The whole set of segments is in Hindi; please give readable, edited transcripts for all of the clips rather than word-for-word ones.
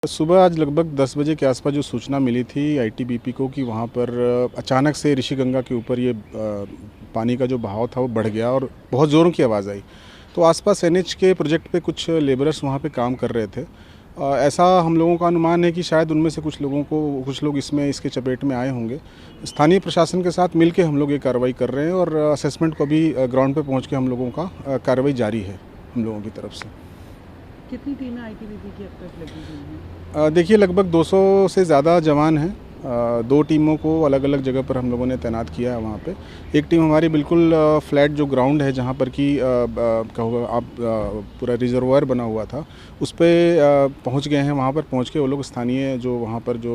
सुबह आज लगभग 10 बजे के आसपास जो सूचना मिली थी आईटीबीपी को कि वहाँ पर अचानक से ऋषिगंगा के ऊपर ये पानी का जो बहाव था वो बढ़ गया और बहुत ज़ोरों की आवाज़ आई। तो आसपास एनएच के प्रोजेक्ट पे कुछ लेबरर्स वहाँ पे काम कर रहे थे। ऐसा हम लोगों का अनुमान है कि शायद उनमें से कुछ लोग इसके चपेट में आए होंगे। स्थानीय प्रशासन के साथ मिलकर हम लोग ये कार्रवाई कर रहे हैं और असेसमेंट को भी ग्राउंड पे पहुँच के हम लोगों का कार्रवाई जारी है हम लोगों की तरफ से। कितनी टीमें आईटीबीपी की अब तक लगी हुई हैं? देखिए लगभग 200 से ज़्यादा जवान हैं। 2 टीमों को अलग अलग जगह पर हम लोगों ने तैनात किया है वहाँ पे। एक टीम हमारी बिल्कुल फ्लैट जो ग्राउंड है जहाँ पर कि कहोगे आप पूरा रिजर्वायर बना हुआ था उस पर पहुँच गए हैं। वहाँ पर पहुँच के वो लोग स्थानीय जो वहाँ पर जो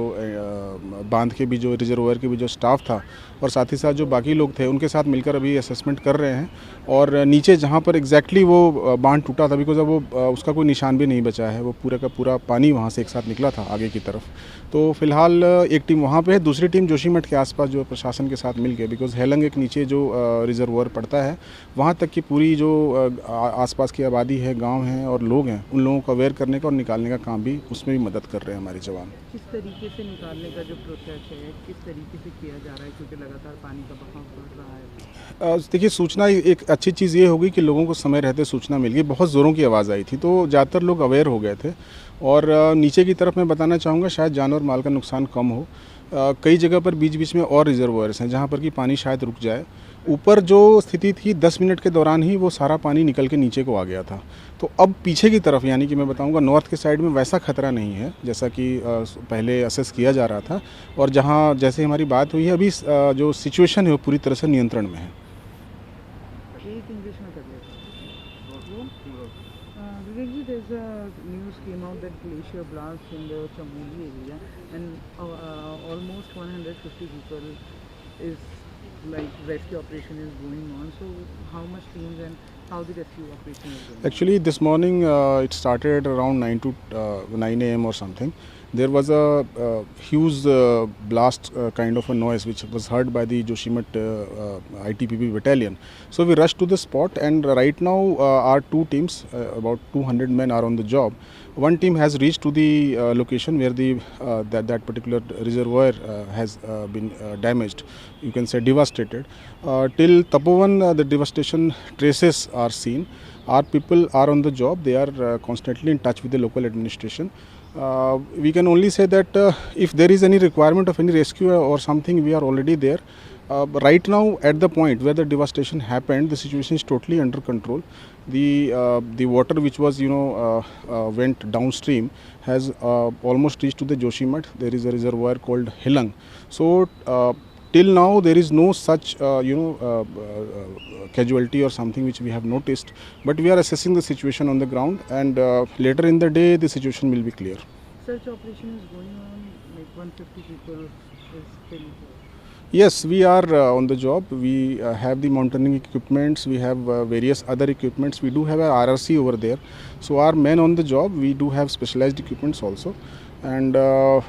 बांध के भी जो रिजर्वायर के भी जो स्टाफ था और साथ ही साथ जो बाकी लोग थे उनके साथ मिलकर अभी असेसमेंट कर रहे हैं। और नीचे जहाँ पर एग्जैक्टली वो बांध टूटा था बिकॉज अब वो उसका कोई निशान भी नहीं बचा है, वो पूरा का पूरा पानी वहाँ से एक साथ निकला था आगे की तरफ। तो फिलहाल एक टीम वहाँ पे है, दूसरी टीम जोशीमठ के आसपास जो प्रशासन के साथ मिल के, बिकॉज हेलंग एक नीचे जो रिजर्वायर पड़ता है वहाँ तक की पूरी जो आसपास की आबादी है, गांव हैं और लोग हैं, उन लोगों को अवेयर करने का और निकालने का काम भी उसमें भी मदद कर रहे हैं हमारे जवान। किस तरीके से निकालने का जो प्रोसेस है किस तरीके से किया जा रहा है, क्योंकि लगातार पानी का बहाव बढ़ रहा है? देखिए सूचना एक अच्छी चीज़ ये होगी कि लोगों को समय रहते सूचना मिल गई। बहुत ज़ोरों की आवाज़ आई थी तो ज़्यादातर लोग अवेयर हो गए थे। और नीचे की तरफ मैं बताना चाहूँगा शायद जान और माल का नुकसान कम हो। कई जगह पर बीच बीच में और रिजर्वायर्स हैं जहाँ पर कि पानी शायद रुक जाए। ऊपर जो स्थिति थी 10 मिनट के दौरान ही वो सारा पानी निकल के नीचे को आ गया था। तो अब पीछे की तरफ यानी कि मैं बताऊंगा नॉर्थ के साइड में वैसा खतरा नहीं है जैसा कि पहले असेस किया जा रहा था। और जहाँ जैसे हमारी बात हुई है अभी जो सिचुएशन है वो पूरी तरह से नियंत्रण में है। एक इंग्लिश में कर लेते हैं। There's a news came out that glacier blast in the Chamoli area and almost 150 people is like rescue operation is going on. So how much teams and how the rescue operation is going on? Actually, this morning it started around 9 a.m. or something. There was a huge blast kind of a noise which was heard by the Joshimath ITBP battalion. So we rushed to the spot and right now our 2 teams, about 200 men are on the job. One team has reached to the location where the that particular reservoir has been damaged, you can say devastated. Till Tapovan the devastation traces are seen. Our people are on the job, they are constantly in touch with the local administration. We can only say that if there is any requirement of any rescue or something, we are already there. Right now at the point where the devastation happened, the situation is totally under control. The water which was went downstream has almost reached to the Joshimath. There is a reservoir called Helang. So till now there is no such casualty or something which we have noticed, but we are assessing the situation on the ground and later in the day the situation will be clear. Search operation is going on, like 150 people is still. Yes, we are on the job. We have the mountaineering equipments, we have various other equipments. We do have a RRC over there. So our men on the job, we do have specialized equipments also. And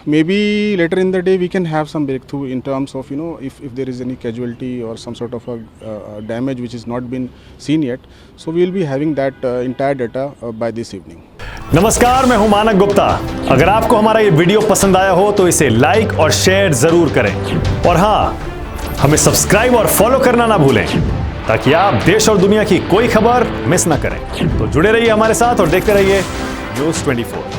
maybe later in the day we can have some breakthrough in terms of if there is any casualty or some sort of a damage which has not been seen yet. So we will be having that entire data by this evening. नमस्कार, मैं हूं मानक गुप्ता। अगर आपको हमारा ये वीडियो पसंद आया हो तो इसे लाइक और शेयर जरूर करें और हाँ, हमें सब्सक्राइब और फॉलो करना ना भूलें ताकि आप देश और दुनिया की कोई खबर मिस ना करें। तो जुड़े रहिए हमारे साथ और देखते रहिए न्यूज़ 24।